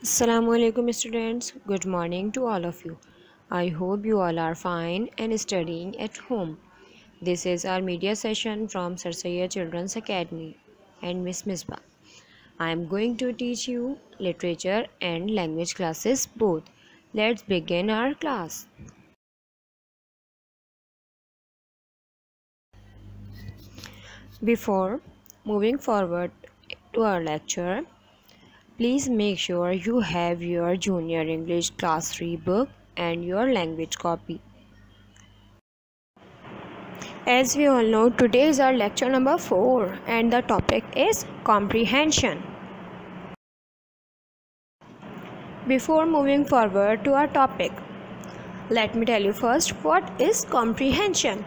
Assalamualaikum students, good morning to all of you. I hope you all are fine and studying at home. This is our media session from Sir Sayyid Children's Academy and Miss Misbah. I am going to teach you literature and language classes both. Let's begin our class. Before moving forward to our lecture, please make sure you have your Junior English Class 3 book and your language copy. As we all know, today is our lecture number 4 and the topic is comprehension. Before moving forward to our topic, let me tell you first what is comprehension.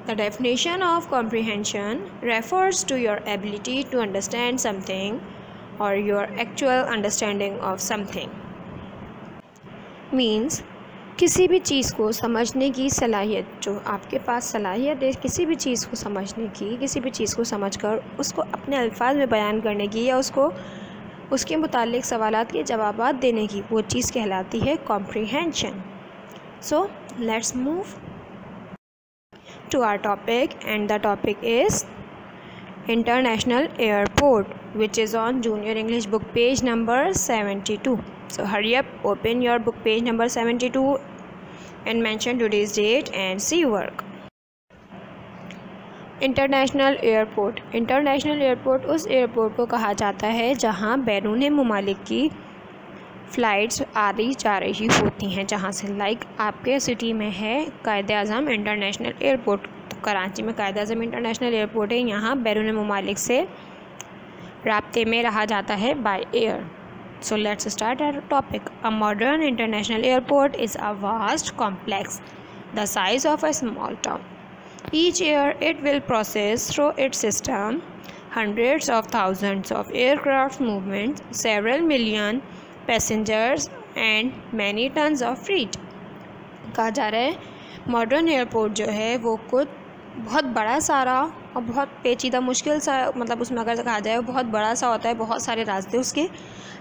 The definition of comprehension refers to your ability to understand something or your actual understanding of something. Means किसी भी चीज़ को समझने की सलाहियत, जो आपके पास सलाहियत है किसी भी चीज़ को समझने की, किसी भी चीज़ को समझकर उसको अपने अल्फाज में बयान करने की या उसको उसके मुतालिक सवालात के जवाबात देने की, वो चीज़ कहलाती है comprehension. So let's move to our topic and the topic is international airport which is on Junior English book page number 72. So hurry up, open your book page number 72 and mention today's date and see work. International airport. International airport उस airport को कहा जाता है जहां बैरून मुमालिक की flights आ रही जा रही होती हैं, जहां से लाइक आपके सिटी में है कायद-ए-आज़म इंटरनेशनल एयरपोर्ट, तो कराची में कायद-ए-आज़म इंटरनेशनल एयरपोर्ट है. यहाँ बैरून मुमालिक से राब्ते में रहा जाता है by air. So let's start our topic. A modern international airport is a vast complex the size of a small town. Each year it will process through its system hundreds of thousands of aircraft movements, several million passengers and many tons of freight. कहा जा रहा है modern airport जो है वो कुछ बहुत बड़ा सारा और बहुत पेचीदा मुश्किल सा, मतलब उसमें अगर कहा जाए बहुत बड़ा सा होता है, बहुत सारे रास्ते उसके,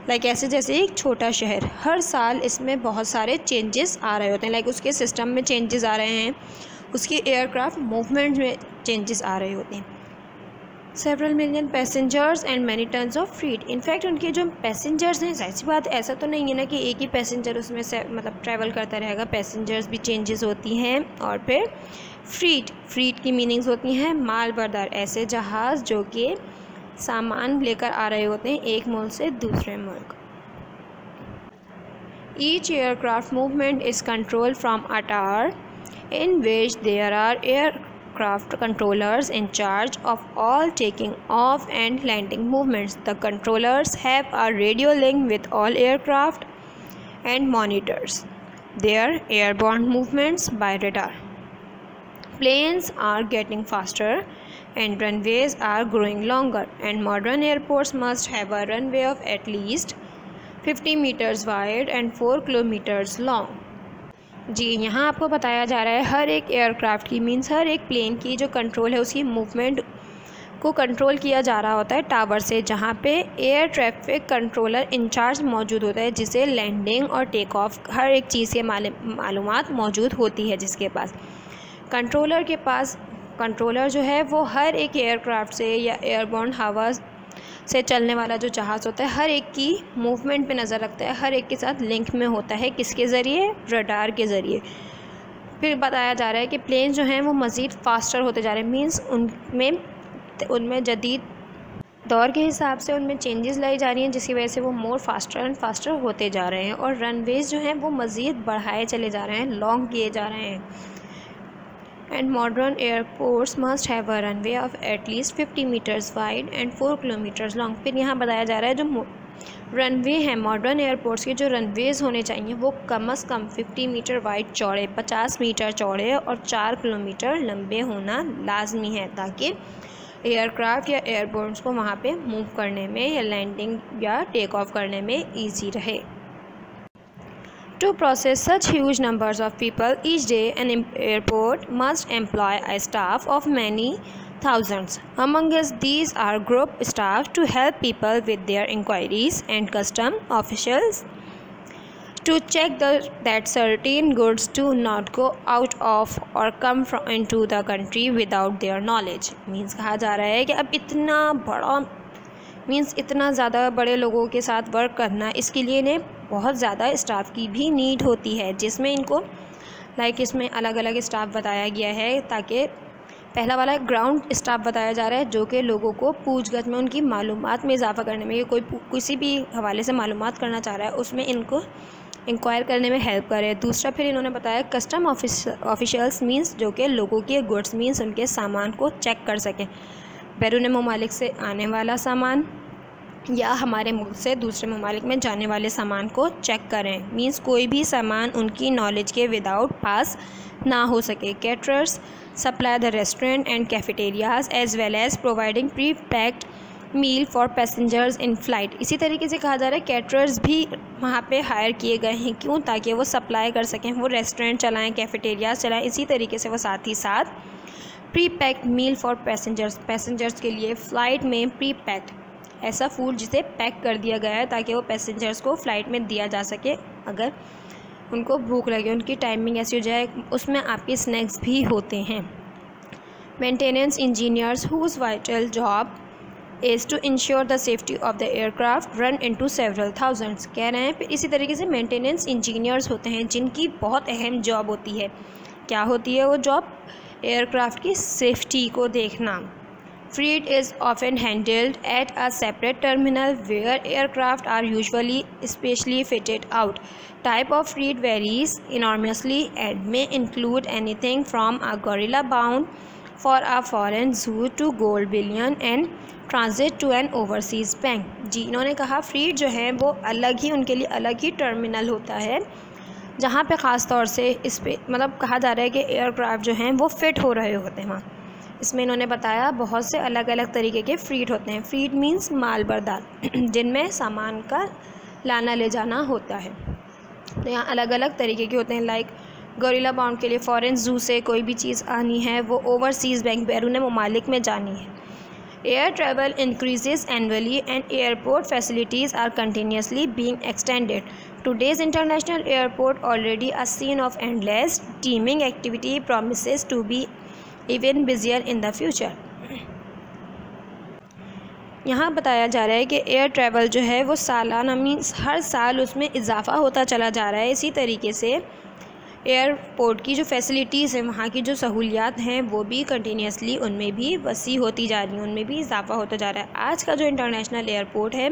लाइक ऐसे जैसे एक छोटा शहर. हर साल इसमें बहुत सारे चेंजेस आ रहे होते हैं, लाइक उसके सिस्टम में चेंजेस आ रहे हैं, उसकी एयरक्राफ्ट मूवमेंट में चेंजेस आ रहे होते हैं. Several million passengers and many tons of freight. In fact उनके जो पैसेंजर्स हैं, जाहिर सी बात ऐसा तो नहीं है ना कि एक ही पैसेंजर उसमें से मतलब ट्रैवल करता रहेगा, पैसेंजर्स भी चेंजेस होती हैं. और फिर फ्रीट की मीनिंग्स होती हैं माल बरदार, ऐसे जहाज़ जो कि सामान लेकर आ रहे होते हैं एक मुल्क से दूसरे मुल्क. Each aircraft movement is control from a tower in which there are aircraft controllers in charge of all taking off and landing movements. The controllers have a radio link with all aircraft and monitors their airborne movements by radar. Planes are getting faster and runways are growing longer, and modern airports must have a runway of at least 50 meters wide and 4 kilometers long. जी, यहाँ आपको बताया जा रहा है हर एक aircraft की, means हर एक plane की जो कंट्रोल है उसकी मूवमेंट को कंट्रोल किया जा रहा होता है टावर से, जहाँ पे एयर ट्रैफिक कंट्रोलर इंचार्ज मौजूद होता है, जिसे लैंडिंग और टेक ऑफ हर एक चीज़ के मालूमात मौजूद होती है जिसके पास. कंट्रोलर जो है वो हर एक एयरक्राफ्ट से या एयरबोर्न हवा से चलने वाला जो जहाज़ होता है हर एक की मूवमेंट पे नज़र रखता है, हर एक के साथ लिंक में होता है. किसके ज़रिए? रडार के ज़रिए. फिर बताया जा रहा है कि प्लेन जो हैं वो मज़ीद फास्टर होते जा रहे हैं, मींस उनमें जदीद दौर के हिसाब से उनमें चेंजेस लाई जा रही हैं, जिसकी वजह से वो मोर फास्टर एंड फास्टर होते जा रहे हैं. और रनवेज़ जो हैं वो मज़ीद बढ़ाए चले जा रहे हैं, लॉन्ग किए जा रहे हैं. And modern airports must have a runway of at least 50 meters wide and 4 kilometers long. फिर यहाँ बताया जा रहा है जो रनवे हैं मॉडर्न एयरपोर्ट्स के, जो रनवेज़ होने चाहिए वो कम से कम 50 मीटर वाइड चौड़े, 50 मीटर चौड़े और 4 किलोमीटर लंबे होना लाजमी है, ताकि एयरक्राफ्ट या एयरबोर्न्स को वहाँ पे मूव करने में या लैंडिंग या टेक ऑफ करने में ईजी रहे. To process such huge numbers of people each day, an airport must employ a staff of many thousands. Among us, these are group staff to help people with their inquiries and custom officials to check that certain goods do not go out of or come into the country without their knowledge. Means कहा जा रहा है कि अब इतना ज़्यादा बड़े लोगों के साथ वर्क करना, इसके लिए इन्हें बहुत ज़्यादा स्टाफ की भी नीड होती है, जिसमें इनको इसमें अलग अलग स्टाफ बताया गया है। ताकि पहला वाला ग्राउंड स्टाफ बताया जा रहा है जो कि लोगों को पूछगछ में उनकी मालूमात में इजाफा करने में, कोई किसी भी हवाले से मालूमात करना चाह रहा है उसमें इनको इंक्वायर करने में हेल्प करे। दूसरा फिर इन्होंने बताया कस्टम ऑफिशियल्स मींस जो कि लोगों के गुड्स मींस उनके सामान को चेक कर सकें, बैरून ममालिक से आने वाला सामान या हमारे मुल्क से दूसरे ममालिक में जाने वाले सामान को चेक करें। मींस कोई भी सामान उनकी नॉलेज के विदाउट पास ना हो सके। Caterers supply the restaurant and cafeterias as well as providing pre packed meal for passengers in flight. इसी तरीके से कहा जा रहा है कैटरर्स भी वहाँ पे हायर किए गए हैं। क्यों? ताकि वो सप्लाई कर सकें, वो रेस्टोरेंट चलाएं, कैफेटेरियाज चलाएं। इसी तरीके से वो साथ ही साथ pre packed meal for passengers के लिए फ़्लाइट में प्री पैक्ड ऐसा फूड जिसे पैक कर दिया गया है ताकि वो पैसेंजर्स को फ़्लाइट में दिया जा सके अगर उनको भूख लगे, उनकी टाइमिंग ऐसी हो जाए। उसमें आपके स्नैक्स भी होते हैं। Maintenance engineers whose vital job is to ensure the safety of the aircraft run into several thousands। कह रहे हैं फिर इसी तरीके से मेंटेनेंस इंजीनियर्स होते हैं जिनकी बहुत अहम जॉब होती है। क्या होती है वो जॉब? एयरक्राफ्ट की सेफ्टी को देखना। Freight is often handled at a separate terminal where aircraft are usually specially fitted out. Type of freight varies enormously and may include anything from a gorilla bound for a foreign zoo to gold bullion and transit to an overseas bank. जी, इन्होंने कहा फ्रीट जो है वो अलग ही, उनके लिए अलग ही टर्मिनल होता है जहाँ पे ख़ास तौर से इस पे कहा जा रहा है कि एयरक्राफ्ट जो हैं वो फ़िट हो रहे होते हैं वहाँ। इसमें इन्होंने बताया बहुत से अलग अलग तरीके के फ्रीट होते हैं। फ्रीट मींस माल बरदार जिनमें सामान का लाना ले जाना होता है। तो यहाँ अलग अलग तरीके के होते हैं। लाइक गोरिल्ला बाउंड के लिए फॉरेन जू से कोई भी चीज़ आनी है, वो ओवरसीज़ बैंक बैरून ममालिक में जानी है। Air travel increases annually and airport facilities are continuously being extended. Today's international airport, already a scene of endless teeming activity, promises to be even busier in the future. यहाँ बताया जा रहा है कि एयर ट्रैवल जो है वो सालाना मीन्स हर साल उसमें इजाफ़ा होता चला जा रहा है। इसी तरीके से एयरपोर्ट की जो फैसिलिटीज़ हैं, वहाँ की जो सहूलियात हैं, वो भी कंटिन्यूसली उनमें भी वसी होती जा रही हैं, उनमें भी इजाफ़ा होता जा रहा है। आज का जो इंटरनेशनल एयरपोर्ट है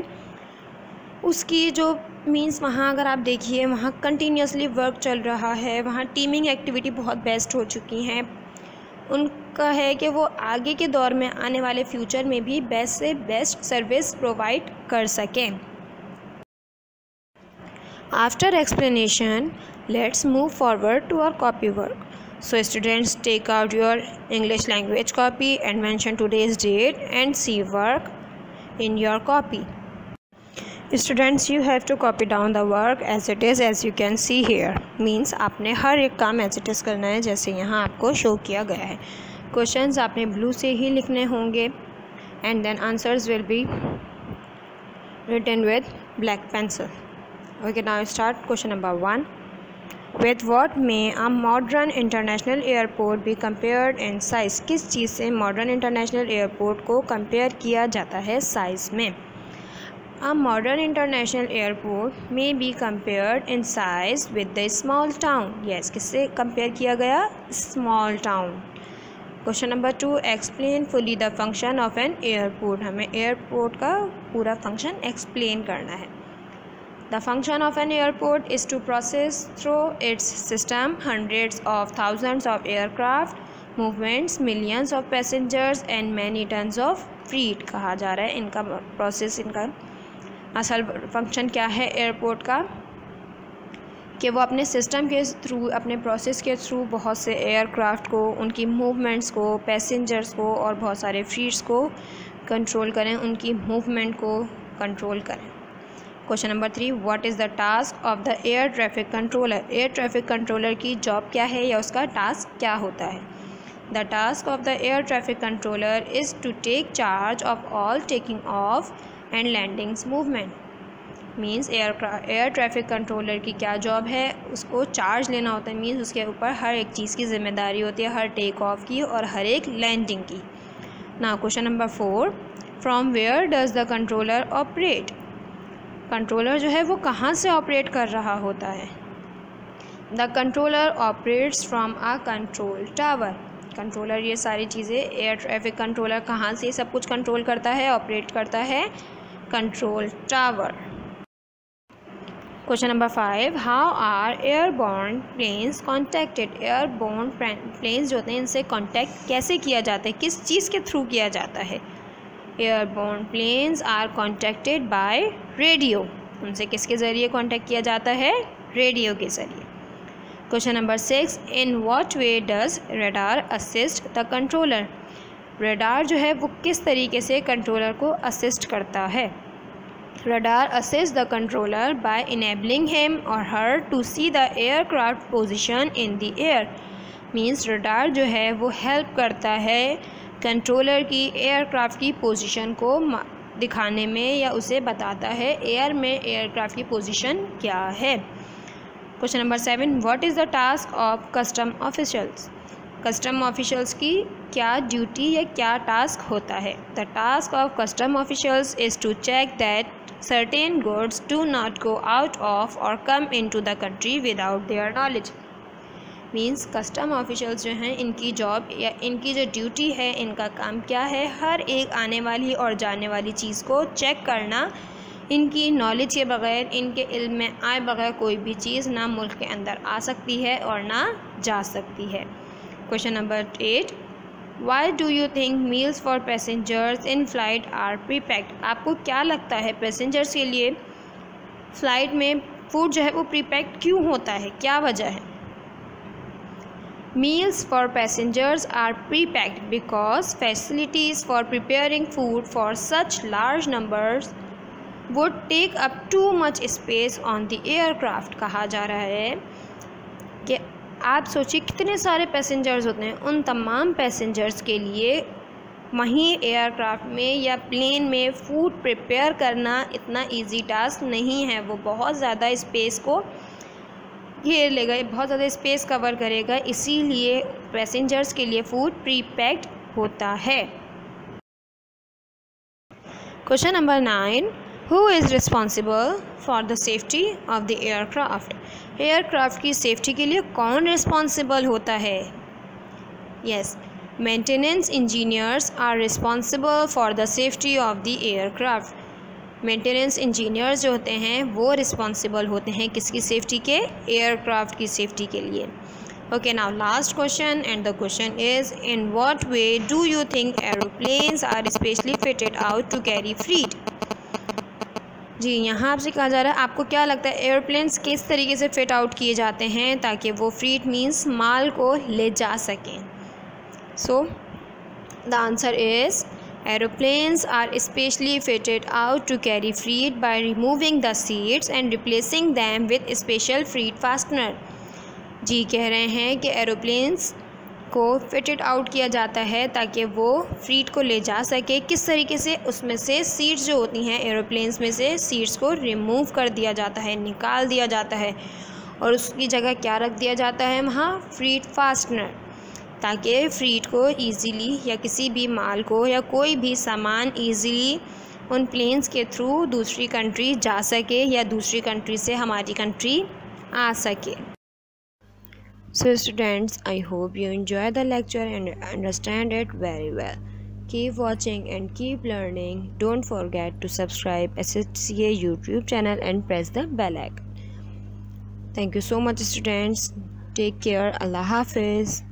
उसकी जो मींस वहाँ अगर आप देखिए वहाँ कंटिन्यूसली वर्क चल रहा है, वहाँ टीमिंग एक्टिविटी बहुत बेस्ट हो चुकी हैं। उनका है कि वो आगे के दौर में आने वाले फ्यूचर में भी बेस्ट से बेस्ट सर्विस प्रोवाइड कर सकें। After explanation, let's move forward to our copy work. So students, take out your English language copy and mention today's date and see work in your copy. Students, you have to copy down the work as it is, as you can see here. Means आपने हर एक काम as it is करना है जैसे यहाँ आपको show किया गया है। Questions आपने blue से ही लिखने होंगे and then answers will be written with black pencil. Okay, now start question number 1. With what may a modern international airport be compared in size? किस चीज़ से modern international airport को compare किया जाता है size में? A modern international airport may be compared in size with the small town. Yes, किससे compare किया गया? Small town. Question number 2. Explain fully the function of an airport. हमें airport का पूरा function explain करना है। The function of an airport is to process through its system hundreds of thousands of aircraft movements, millions of passengers and many tons of freight। कहा जा रहा है इनका प्रोसेस, इनका असल फंक्शन क्या है एयरपोर्ट का, कि वो अपने सिस्टम के थ्रू, अपने प्रोसेस के थ्रू बहुत से एयरक्राफ्ट को, उनकी मूवमेंट्स को, पैसेंजर्स को और बहुत सारे फ्रीट्स को कंट्रोल करें, उनकी मूवमेंट को कंट्रोल करें। Question number 3. What is the task of the air traffic controller? Air traffic controller की जॉब क्या है या उसका टास्क क्या होता है? The task of the air traffic controller is to take charge of all taking off and landings movement. Means air traffic controller की क्या जॉब है, उसको चार्ज लेना होता है। मीन्स उसके ऊपर हर एक चीज़ की जिम्मेदारी होती है, हर टेक ऑफ की और हर एक लैंडिंग की। Now question number 4, from where does the controller operate. Controller जो है वो कहाँ से ऑपरेट कर रहा होता है। The controller operates from a control tower. Controller ये सारी चीज़ें, एयर ट्रैफिक कंट्रोलर कहाँ से सब कुछ कंट्रोल करता है, ऑपरेट करता है, control tower. Question number 5, how are airborne planes contacted. Airborne planes जो होते हैं इनसे कॉन्टैक्ट कैसे किया जाता है, किस चीज़ के थ्रू किया जाता है। Airborne planes are contacted by radio. उनसे किसके ज़रिए कॉन्टैक्ट किया जाता है, रेडियो के ज़रिए। Question number 6, in what way does radar assist the controller. Radar जो है वो किस तरीके से कंट्रोलर को असिस्ट करता है। Radar assists the controller by enabling him or her to see the aircraft position in the air. Means radar जो है वो हेल्प करता है कंट्रोलर की एयरक्राफ्ट की पोजीशन को दिखाने में, या उसे बताता है एयर में एयरक्राफ्ट की पोजीशन क्या है। Question number 7, what is the task of custom officials. Custom officials की क्या ड्यूटी या क्या टास्क होता है। The task of custom officials is to check that certain goods do not go out of or come into the country without their knowledge. Means custom officials जो हैं इनकी job या इनकी जो ड्यूटी है, इनका काम क्या है, हर एक आने वाली और जाने वाली चीज़ को चेक करना। इनकी नॉलेज के बगैर, इनके इल्म में आए बगैर कोई भी चीज़ ना मुल्क के अंदर आ सकती है और ना जा सकती है। Question number 8, why do you think meals for passengers in flight are prepacked. आपको क्या लगता है पैसेंजर्स के लिए फ़्लाइट में फ़ूड जो है वो प्रीपैक्ड क्यों होता है, क्या वजह है। Meals for passengers are prepacked because facilities for preparing food for such large numbers would take up too much space on the aircraft. कहा जा रहा है कि आप सोचिए कितने सारे पैसेंजर्स होते हैं, उन तमाम पैसेंजर्स के लिए वहीं एयरक्राफ्ट में या प्लेन में फ़ूड प्रिपेयर करना इतना इजी टास्क नहीं है। वो बहुत ज़्यादा स्पेस को घेर लेगा, बहुत ज़्यादा स्पेस कवर करेगा, इसीलिए पैसेंजर्स के लिए फ़ूड प्रीपैक्ड होता है। Question number 9, who is responsible for the safety of the aircraft. Aircraft की सेफ्टी के लिए कौन रिस्पॉन्सिबल होता है। Yes, maintenance engineers are responsible for the safety of the aircraft. Maintenance engineers जो होते हैं वो रिस्पॉन्सिबल होते हैं किसकी सेफ्टी के, एयरक्राफ्ट की सेफ्टी के लिए। Okay, now last question and the question is in what way do you think aeroplanes are specially fitted out to carry freight. जी, यहाँ आपसे कहा जा रहा है आपको क्या लगता है एयरप्लेन्स किस तरीके से फिट आउट किए जाते हैं ताकि वो फ्रीट मीन्स माल को ले जा सकें। So the answer is aeroplanes are specially fitted out to carry freight by removing the seats and replacing them with special freight fastener. जी कह रहे हैं कि एरोप्लेन्स को फिटेड आउट किया जाता है ताकि वो फ्रीट को ले जा सके। किस तरीके से, उसमें से सीट्स जो होती हैं एरोप्लेन्स में से सीट्स को रिमूव कर दिया जाता है, निकाल दिया जाता है, और उसकी जगह क्या रख दिया जाता है वहाँ, फ्रीट फास्टनर, ताकि फ्रीट को ईज़िली या किसी भी माल को या कोई भी सामान ईज़िली उन प्लेन्स के थ्रू दूसरी कंट्री जा सके या दूसरी कंट्री से हमारी कंट्री आ सके। So students, I hope you enjoy the lecture and understand it very well. Keep watching and keep learning. Don't forget to subscribe SHCA YouTube channel and press the bell icon. Thank you so much students. Take care. Allah Hafiz.